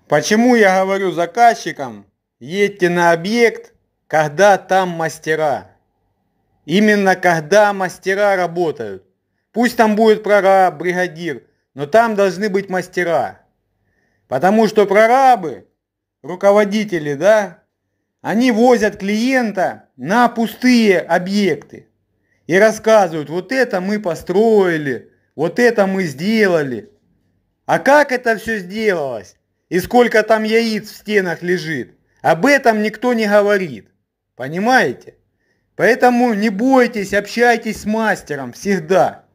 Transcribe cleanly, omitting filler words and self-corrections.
Почему я говорю заказчикам, едьте на объект, когда там мастера? Именно когда мастера работают. Пусть там будет прораб, бригадир, но там должны быть мастера. Потому что прорабы, руководители, да, они возят клиента на пустые объекты. И рассказывают, вот это мы построили, вот это мы сделали. А как это все сделалось? И сколько там яиц в стенах лежит? Об этом никто не говорит. Понимаете? Поэтому не бойтесь, общайтесь с мастером всегда.